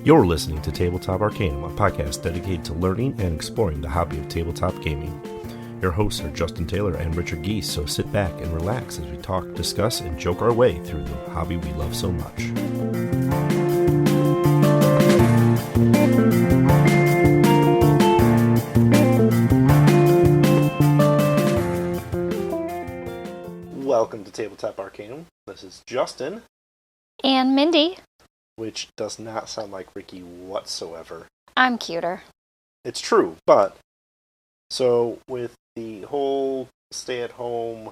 You're listening to Tabletop Arcanum, a podcast dedicated to learning and exploring the hobby of tabletop gaming. Your hosts are Justin Taylor and Richard Geese, so sit back and relax as we talk, discuss, and joke our way through the hobby we love so much. Welcome to Tabletop Arcanum. This is Justin. And Mindy. Which does not sound like Ricky whatsoever. I'm cuter. It's true, but so with the whole stay-at-home,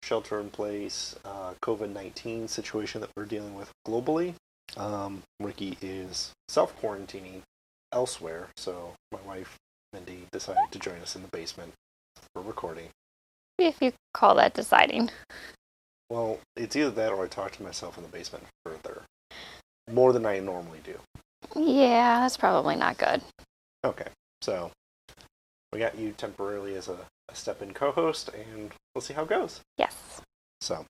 shelter-in-place, COVID-19 situation that we're dealing with globally, Ricky is self-quarantining elsewhere, so my wife, Mindy, decided to join us in the basement for recording. If you call that deciding. Well, it's either that or I talk to myself in the basement further. More than I normally do. Yeah, that's probably not good. Okay, so we got you temporarily as a step-in co-host, and we'll see how it goes. Yes. So,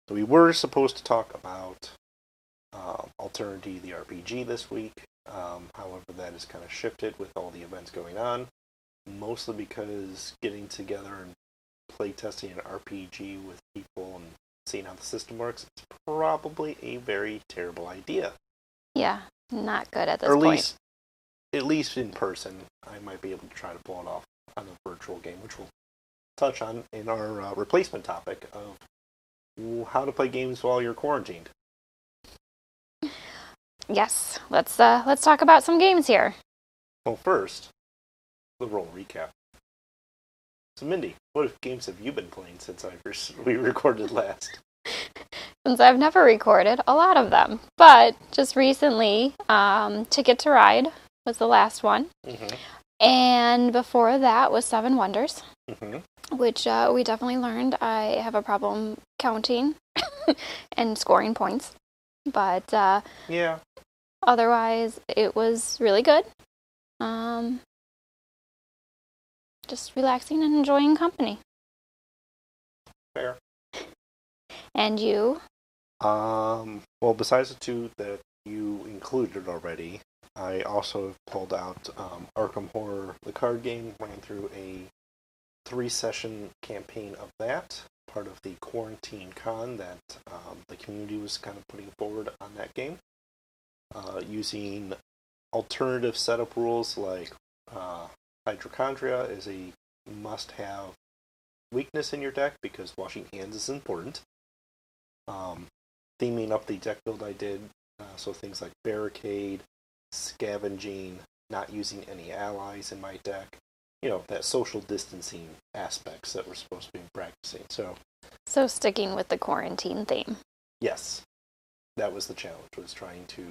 we were supposed to talk about Alternity, the RPG, this week. However, that is kind of shifted with all the events going on, mostly because getting together and playtesting an RPG with people and seeing how the system works, it's probably a very terrible idea. Yeah, not good at this point. At least in person, I might be able to try to pull it off on a virtual game, which we'll touch on in our replacement topic of how to play games while you're quarantined. Yes, let's talk about some games here. Well, first, the roll recap. So, Mindy, what games have you been playing since we recorded last? Since I've never recorded, a lot of them. But just recently, Ticket to Ride was the last one. Mm-hmm. And before that was Seven Wonders, mm-hmm. which we definitely learned I have a problem counting and scoring points. But yeah. Otherwise, it was really good. Just relaxing and enjoying company. Fair. And you? Well, besides the two that you included already, I also have pulled out Arkham Horror, the card game, ran through a 3-session campaign of that, part of the Quarantine Con that the community was kind of putting forward on that game, using alternative setup rules like Hypochondria is a must-have weakness in your deck because washing hands is important. Theming up the deck build I did, so things like Barricade, Scavenging, not using any allies in my deck, that social distancing aspects that we're supposed to be practicing. So sticking with the quarantine theme. Yes, that was the challenge, was trying to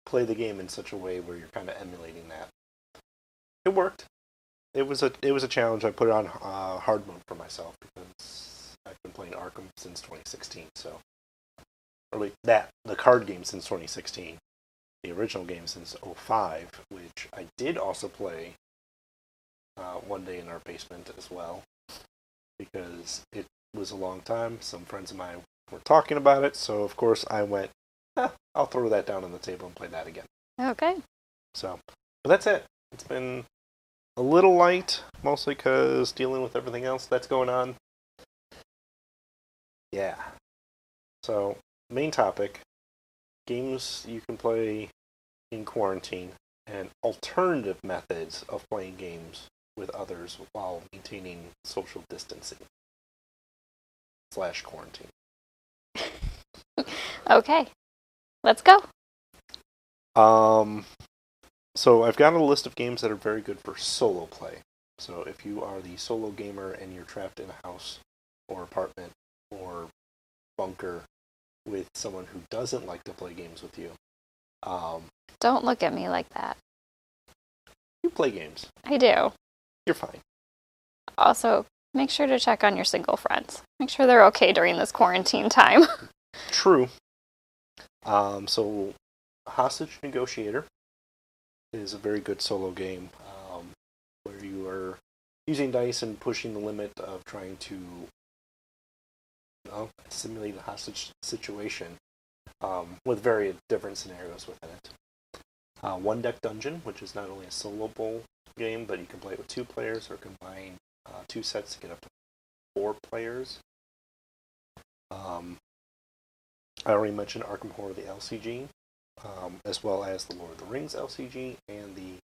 play the game in such a way where you're kind of emulating that. It worked. It was a challenge. I put it on hard mode for myself because I've been playing Arkham since 2016. So, the card game since 2016, the original game since 2005, which I did also play one day in our basement as well, because it was a long time. Some friends of mine were talking about it, so of course I went, I'll throw that down on the table and play that again. Okay. So, but that's it. It's been a little light, mostly because dealing with everything else that's going on. Yeah. So, main topic, games you can play in quarantine and alternative methods of playing games with others while maintaining social distancing / quarantine. Okay. Let's go. So I've got a list of games that are very good for solo play. So if you are the solo gamer and you're trapped in a house or apartment or bunker with someone who doesn't like to play games with you. Don't look at me like that. You play games. I do. You're fine. Also, make sure to check on your single friends. Make sure they're okay during this quarantine time. True. So Hostage Negotiator is a very good solo game where you are using dice and pushing the limit of trying to simulate a hostage situation with very different scenarios within it. One Deck Dungeon, which is not only a soloable game, but you can play it with 2 players or combine 2 sets to get up to 4 players. I already mentioned Arkham Horror, the LCG, as well as the Lord of the Rings LCG and the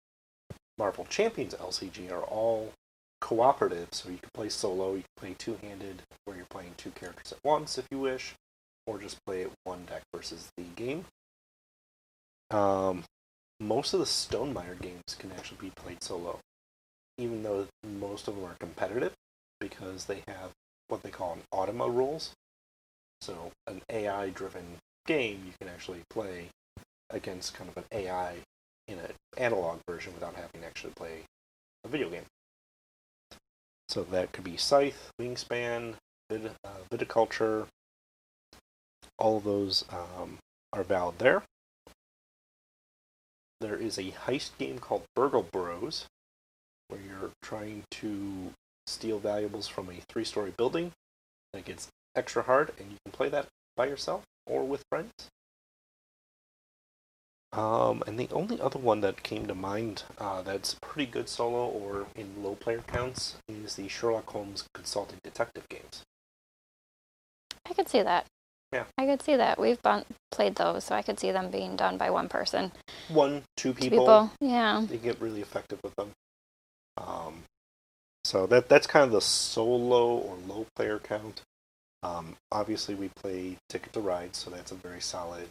Marvel Champions LCG are all cooperative, so you can play solo, you can play two-handed, where you're playing 2 characters at once if you wish, or just play it one deck versus the game. Most of the Stonemaier games can actually be played solo, even though most of them are competitive, because they have what they call an automa rules. So an AI-driven game you can actually play against kind of an AI in an analog version without having to actually play a video game. So that could be Scythe, Wingspan, Viticulture. All of those are valid there. There is a heist game called Burgle Bros, where you're trying to steal valuables from a 3-story building. That gets extra hard, and you can play that by yourself or with friends. And the only other one that came to mind that's pretty good solo or in low player counts is the Sherlock Holmes Consulting Detective games. I could see that. Yeah. I could see that. We've played those, so I could see them being done by one person. 1, 2 people. 2 people, yeah. You get really effective with them. So that's kind of the solo or low player count. Obviously, we play Ticket to Ride, so that's a very solid.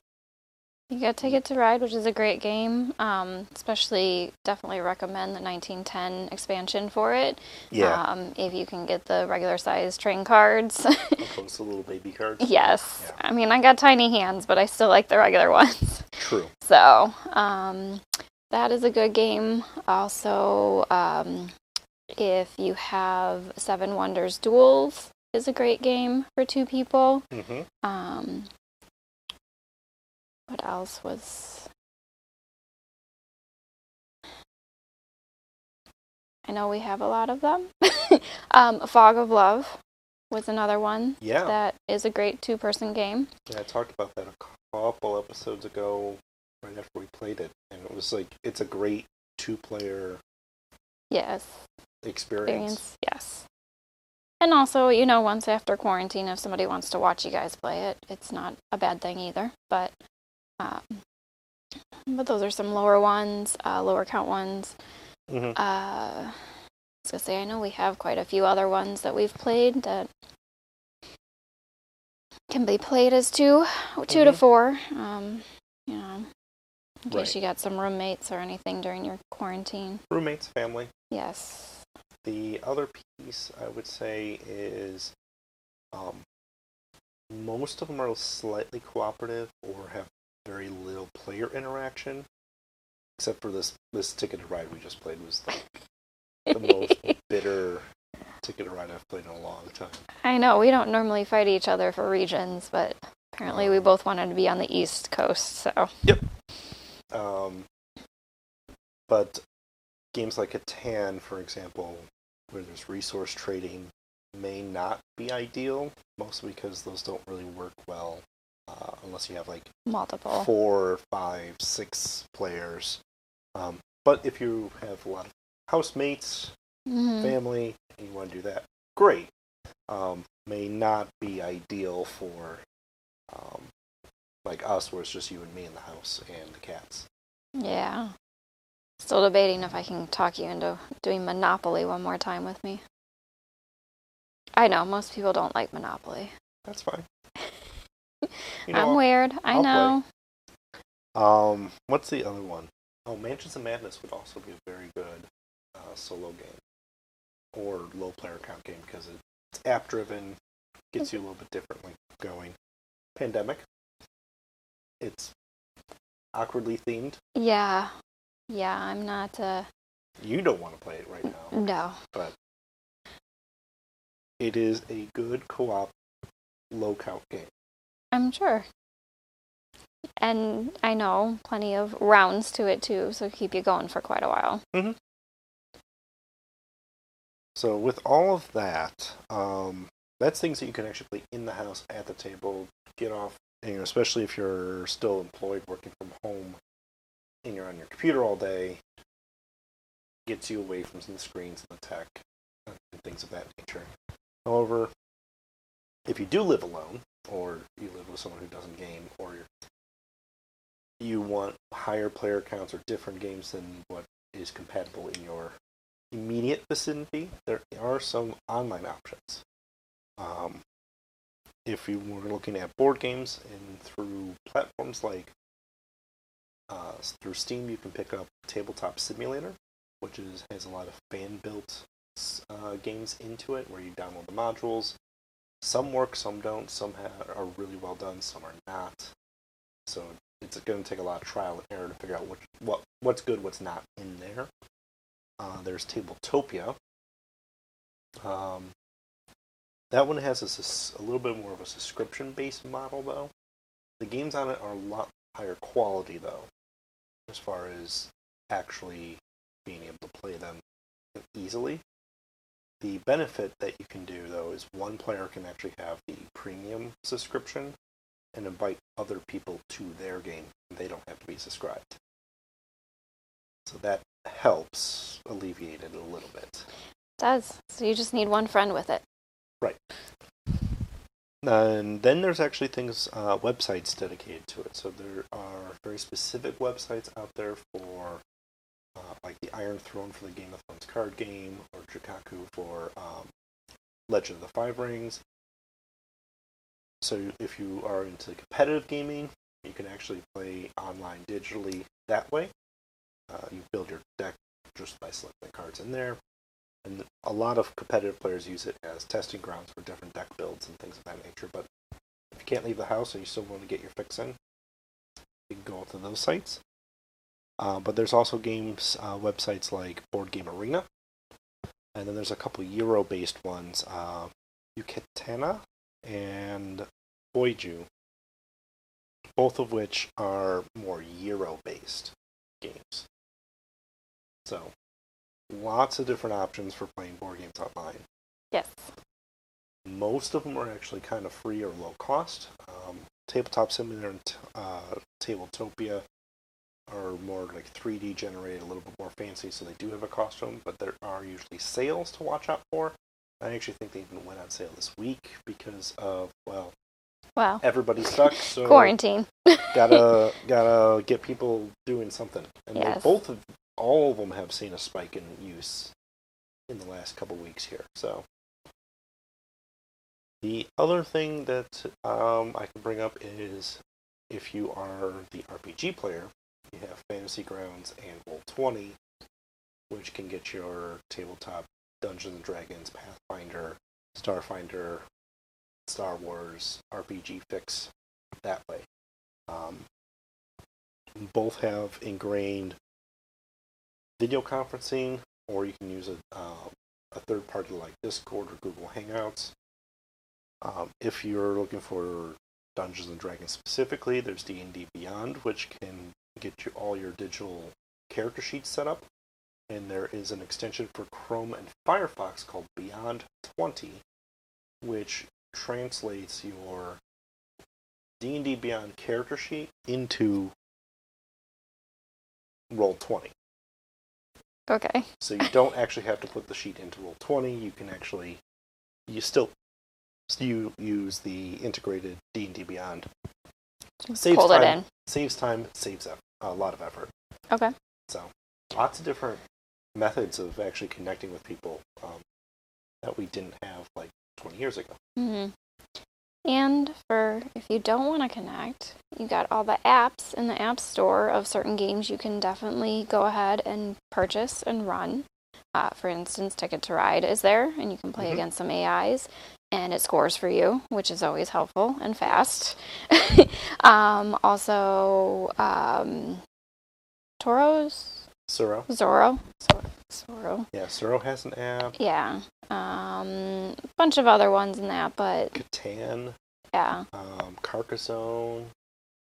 You got Ticket to Ride, which is a great game. Especially, definitely recommend the 1910 expansion for it. Yeah. If you can get the regular size train cards. Opposed to little baby cards. Yes. Yeah. I mean, I got tiny hands, but I still like the regular ones. True. So, that is a good game. Also, if you have Seven Wonders Duels, is a great game for 2 people. Mm-hmm. What else was... I know we have a lot of them. Fog of Love was another one. Yeah. That is a great 2-person game. Yeah, I talked about that a couple episodes ago, right after we played it, and it was like, it's a great 2-player Yes. experience. Yes. And also, once after quarantine, if somebody wants to watch you guys play it, it's not a bad thing either. But those are some lower ones, lower count ones. Mm-hmm. I was gonna say, I know we have quite a few other ones that we've played that can be played as 2 to 4. In case you got some roommates or anything during your quarantine. Roommates, family. Yes. The other piece I would say is most of them are slightly cooperative or have very little player interaction, except for this Ticket to Ride we just played was the most bitter Ticket to Ride I've played in a long time. I know, we don't normally fight each other for regions, but apparently we both wanted to be on the East Coast, so. Yep. But games like Catan, for example, where there's resource trading, may not be ideal, mostly because those don't really work well unless you have like multiple 4, 5, 6 players. But if you have a lot of housemates, family, and you want to do that, great. May not be ideal for like us, where it's just you and me in the house and the cats. Yeah. Still debating if I can talk you into doing Monopoly one more time with me. I know, most people don't like Monopoly. That's fine. I'm weird, I know. Play. What's the other one? Oh, Mansions of Madness would also be a very good solo game. Or low player count game, because it's app-driven, gets you a little bit differently going. Pandemic. It's awkwardly themed. Yeah. Yeah, I'm not... You don't want to play it right now. No. But it is a good co-op, low-count game. I'm sure. And I know plenty of rounds to it, too, so keep you going for quite a while. Mm-hmm. So with all of that, that's things that you can actually play in the house, at the table, get off And especially if you're still employed working from home and you're on your computer all day, gets you away from the screens and the tech and things of that nature. However, if you do live alone, or you live with someone who doesn't game, or you want higher player counts or different games than what is compatible in your immediate vicinity, there are some online options. If you were looking at board games and through platforms like through Steam, you can pick up Tabletop Simulator, which has a lot of fan-built games into it, where you download the modules. Some work, some don't. Some are really well done, some are not. So it's going to take a lot of trial and error to figure out what's good, what's not in there. There's Tabletopia. That one has a little bit more of a subscription-based model, though. The games on it are a lot higher quality, though, as far as actually being able to play them easily. The benefit that you can do, though, is one player can actually have the premium subscription and invite other people to their game, and they don't have to be subscribed. So that helps alleviate it a little bit. It does. So you just need one friend with it. Right. And then there's actually websites dedicated to it. So there are very specific websites out there for, like the Iron Throne for the Game of Thrones card game, or Jikaku for Legend of the Five Rings. So if you are into competitive gaming, you can actually play online digitally that way. You build your deck just by selecting cards in there. And a lot of competitive players use it as testing grounds for different deck builds and things of that nature. But if you can't leave the house and you still want to get your fix in, you can go to those sites. But there's also websites like Board Game Arena. And then there's a couple Euro-based ones, Yucatana and Boiju, both of which are more Euro-based games. So, lots of different options for playing board games online. Yes. Most of them are actually kind of free or low cost. Tabletop Simulator and Tabletopia are more like 3D generated, a little bit more fancy, so they do have a cost to them, but there are usually sales to watch out for. I actually think they even went on sale this week because of, well, everybody's stuck, so quarantine. gotta get people doing something. And yes. all of them have seen a spike in use in the last couple weeks here. So the other thing that I can bring up is, if you are the RPG player, you have Fantasy Grounds and Roll20, which can get your tabletop Dungeons and Dragons, Pathfinder, Starfinder, Star Wars RPG fix that way. Both have ingrained video conferencing, or you can use a third party like Discord or Google Hangouts. If you're looking for Dungeons and Dragons specifically, there's D&D Beyond, which can get you all your digital character sheets set up. And there is an extension for Chrome and Firefox called Beyond 20, which translates your D&D Beyond character sheet into Roll20. Okay. So you don't actually have to put the sheet into Roll20. You can actually, you use the integrated D&D Beyond. Saves Pull time, it in. Saves time, saves a lot of effort. Okay. So lots of different methods of actually connecting with people that we didn't have like 20 years ago. Mm-hmm. And if you don't want to connect, you got all the apps in the App Store of certain games you can definitely go ahead and purchase and run. For instance, Ticket to Ride is there, and you can play against some AIs, and it scores for you, which is always helpful and fast. Also, Zorro. Yeah, Zorro has an app. Yeah. Bunch of other ones in that, but Catan. Yeah. Carcassonne,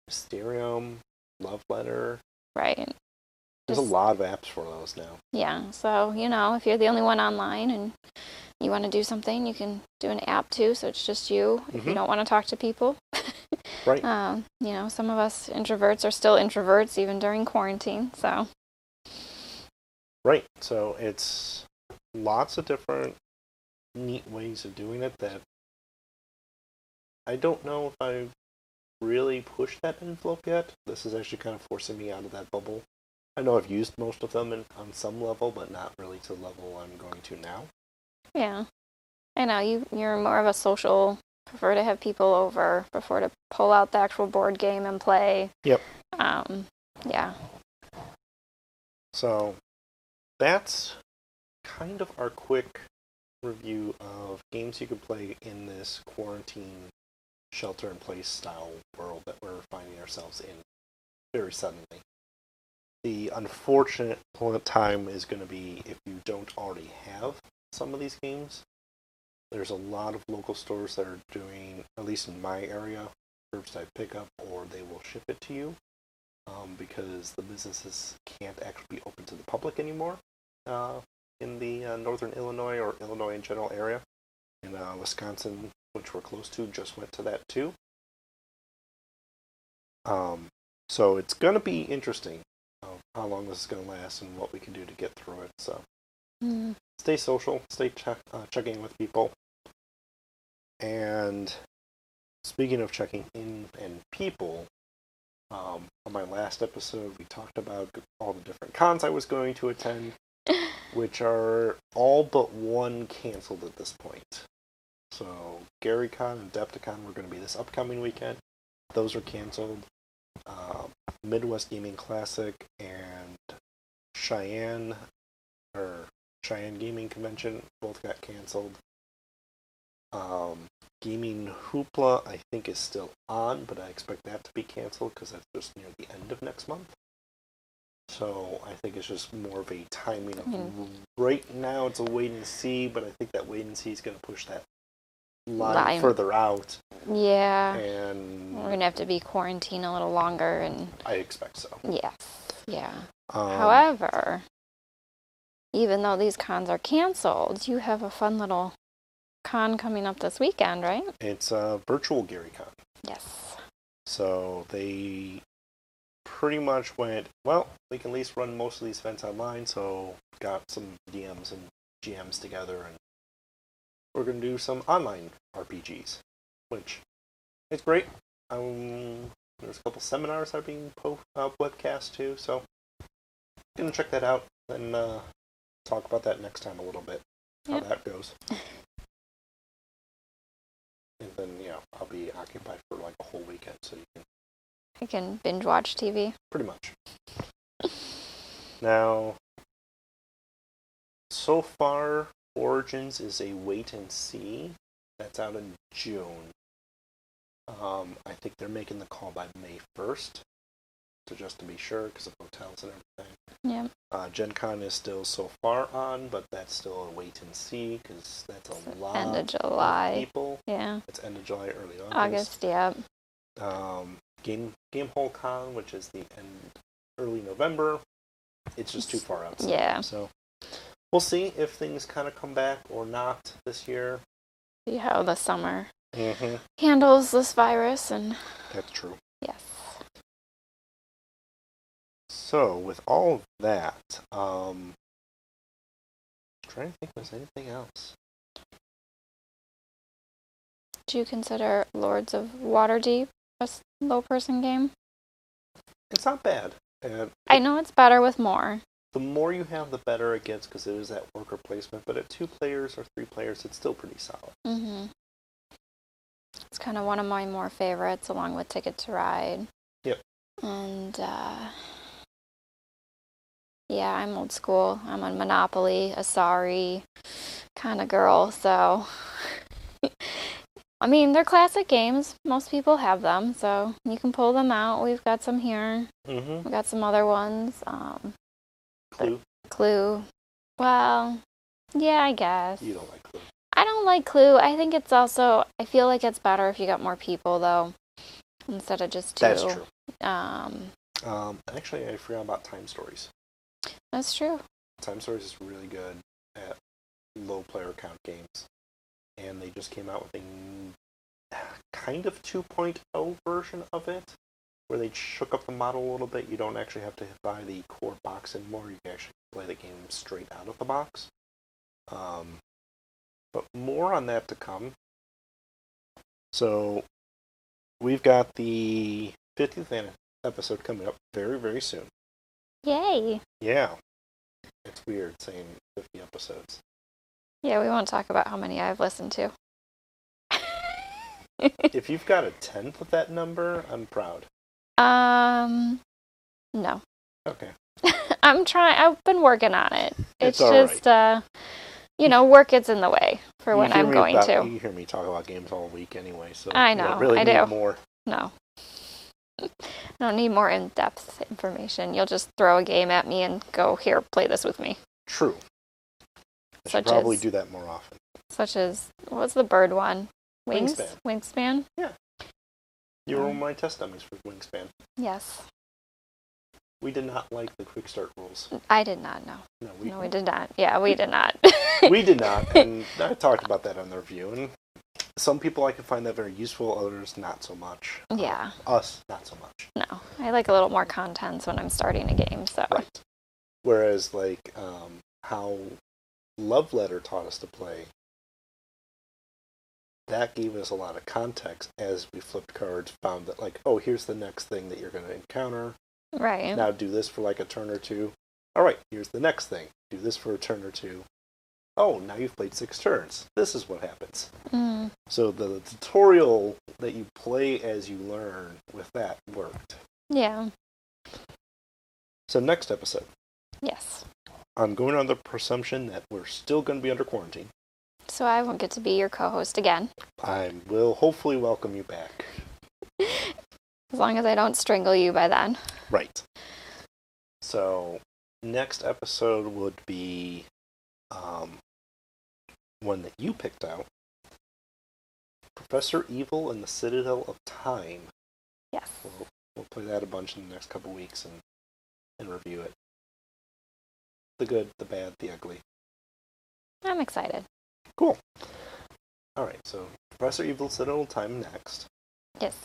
Mysterium, Love Letter. Right. There's a lot of apps for those now. Yeah, so, if you're the only one online and you want to do something, you can do an app too, so it's just you if you don't want to talk to people. Right. Some of us introverts are still introverts even during quarantine, so. Right. So it's lots of different neat ways of doing it that I don't know if I've really pushed that envelope yet. This is actually kind of forcing me out of that bubble. I know I've used most of them on some level, but not really to the level I'm going to now. Yeah. I know, you're more of a social, prefer to have people over, prefer to pull out the actual board game and play. Yep. Yeah. So that's kind of our quick review of games you can play in this quarantine shelter-in-place style world that we're finding ourselves in very suddenly. The unfortunate time is going to be if you don't already have some of these games. There's a lot of local stores that are doing, at least in my area, curbside pickup, or they will ship it to you because the businesses can't actually be open to the public anymore in the northern Illinois or Illinois in general area. In Wisconsin, which we're close to, just went to that too. So it's going to be interesting how long this is going to last and what we can do to get through it. So stay social, stay checking in with people. And speaking of checking in and people, on my last episode we talked about all the different cons I was going to attend, which are all but one canceled at this point. So GaryCon and Adepticon were going to be this upcoming weekend. Those are canceled. Midwest Gaming Classic and Cheyenne Gaming Convention both got canceled. Gaming Hoopla I think is still on, but I expect that to be canceled because that's just near the end of next month. So I think it's just more of a timing of right now it's a wait and see, but I think that wait and see is going to push that line further out. Yeah. And we're going to have to be quarantined a little longer. And I expect so. Yes. Yeah. However, even though these cons are canceled, you have a fun little con coming up this weekend, right? It's a virtual GaryCon. Yes. So they pretty much went, well, we can at least run most of these events online, so got some DMs and GMs together, and we're going to do some online RPGs, which is great. There's a couple seminars that are being webcast too, so going to check that out and talk about that next time a little bit, how that goes. And then, I'll be occupied for like a whole weekend, so I can binge watch TV. Pretty much. Now, so far, Origins is a wait and see. That's out in June. I think they're making the call by May 1st, just to be sure, because of hotels and everything. Yeah. Gen Con is still so far on, but that's still a wait and see, because that's a lot end of July. Of people. Yeah. It's end of July, early August, yeah. Game Hole Con, which is the early November. It's just too far out. Yeah. So we'll see if things kind of come back or not this year. See how the summer handles this virus. And that's true. Yes. So with all of that, I'm trying to think if there's anything else. Do you consider Lords of Waterdeep a low-person game? It's not bad. I know it's better with more. The more you have, the better it gets, because it is that worker placement. But at 2 players or 3 players, it's still pretty solid. Mm-hmm. It's kind of one of my more favorites, along with Ticket to Ride. Yep. And, yeah, I'm old school. I'm a Monopoly, Asari kind of girl, so... I mean, they're classic games. Most people have them, so you can pull them out. We've got some here. We've got some other ones. Clue? Well, yeah, I guess. You don't like Clue? I don't like Clue. I think it's also... I feel like it's better if you got more people, though, instead of just 2. That's true. Actually, I forgot about Time Stories. That's true. Time Stories is really good at low player count games. And they just came out with a kind of 2.0 version of it, where they shook up the model a little bit. You don't actually have to buy the core box anymore. You can actually play the game straight out of the box. But more on that to come. So, we've got the 50th episode coming up very, very soon. Yay! Yeah. It's weird saying 50 episodes. Yeah, we won't talk about how many I've listened to. If you've got a tenth of that number, I'm proud. No. Okay. I'm trying. I've been working on it. It's just, right. Work gets in the way for when I'm going to. You hear me talk about games all week anyway, so I know. you don't really need more. No. I don't need more in-depth information. You'll just throw a game at me and go, here, play this with me. True. I should probably do that more often. Such as, what's the bird one? Wingspan. Wingspan? Yeah. You were one of my test dummies for Wingspan. Yes. We did not like the quick start rules. I did not know. No, we did not. Yeah, we did not. We did not, and I talked about that on the review, and some people I can find that very useful, others not so much. Yeah. Us, not so much. No. I like a little more contents when I'm starting a game, so. Right. Whereas, like, how Love Letter taught us to play, that gave us a lot of context as we flipped cards, found that, like, oh, here's the next thing that you're going to encounter. Right. Now do this for, like, a turn or two. All right, here's the next thing. Do this for a turn or two. Oh, now you've played 6 turns. This is what happens. Mm. So the tutorial that you play as you learn with that worked. Yeah. So next episode. Yes. I'm going on the presumption that we're still going to be under quarantine. So I won't get to be your co-host again. I will hopefully welcome you back. As long as I don't strangle you by then. Right. So next episode would be one that you picked out. Professor Evil and the Citadel of Time. Yes. We'll play that a bunch in the next couple weeks and review it. The good, the bad, the ugly. I'm excited. Cool. Alright, so Professor Evil, Citadel of Time next. Yes.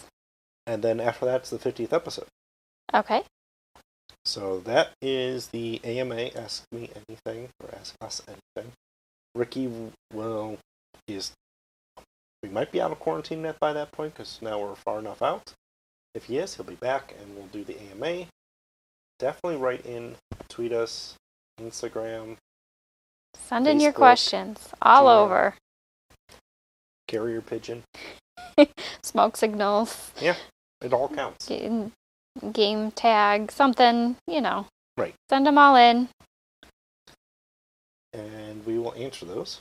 And then after that, it's the 50th episode. Okay. So that is the AMA, Ask Me Anything, or Ask Us Anything. Ricky we might be out of quarantine by that point, because now we're far enough out. If he is, he'll be back, and we'll do the AMA. Definitely write in, tweet us, Instagram. Send in your Facebook, questions all Gmail. over. Carrier pigeon. Smoke signals. Yeah, it all counts. Game tag, something, Right. Send them all in. And we will answer those.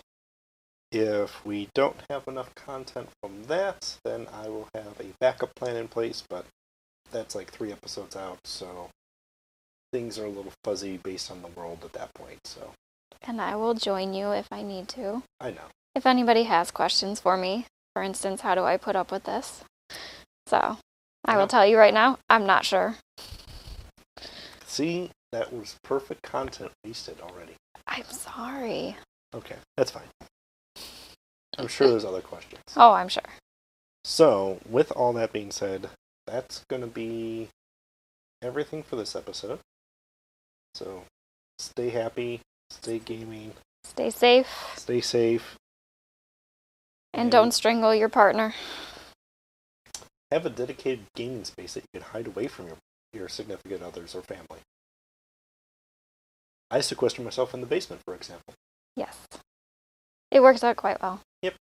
If we don't have enough content from that, then I will have a backup plan in place, but that's like 3 episodes out, so things are a little fuzzy based on the world at that point, so. And I will join you if I need to. I know. If anybody has questions for me, for instance, how do I put up with this? So, I will tell you right now, I'm not sure. See, that was perfect content wasted already. I'm sorry. Okay, that's fine. I'm sure there's other questions. Oh, I'm sure. So, with all that being said, that's going to be everything for this episode. So, stay happy, stay gaming. Stay safe. Stay safe. And don't strangle your partner. Have a dedicated gaming space that you can hide away from your significant others or family. I sequester myself in the basement, for example. Yes. It works out quite well. Yep.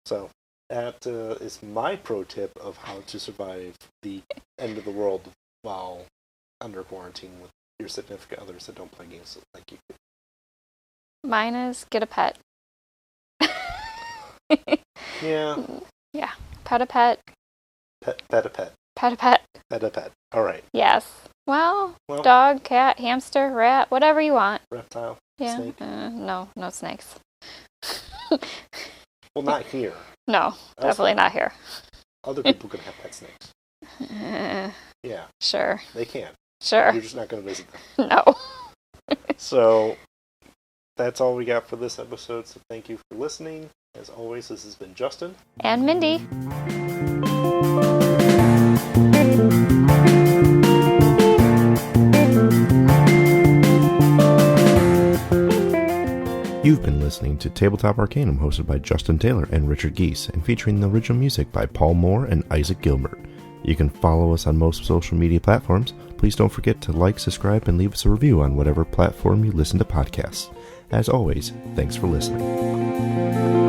So, that is my pro tip of how to survive the end of the world while under quarantine with your significant others that don't play games like you do. Mine is get a pet. Yeah. Yeah. Pet a pet. Pet a pet. Pet a pet. Pet a pet. All right. Yes. Well, dog, cat, hamster, rat, whatever you want. Reptile. Yeah. Snake. No snakes. Well, not here. No, definitely not here. Other people can have pet snakes. Yeah. Sure. They can. Sure. You're just not going to visit them. No. So, that's all we got for this episode. So, thank you for listening. As always, this has been Justin. And Mindy. You've been listening to Tabletop Arcanum, hosted by Justin Taylor and Richard Geese, and featuring the original music by Paul Moore and Isaac Gilbert. You can follow us on most social media platforms. Please don't forget to like, subscribe, and leave us a review on whatever platform you listen to podcasts. As always, thanks for listening.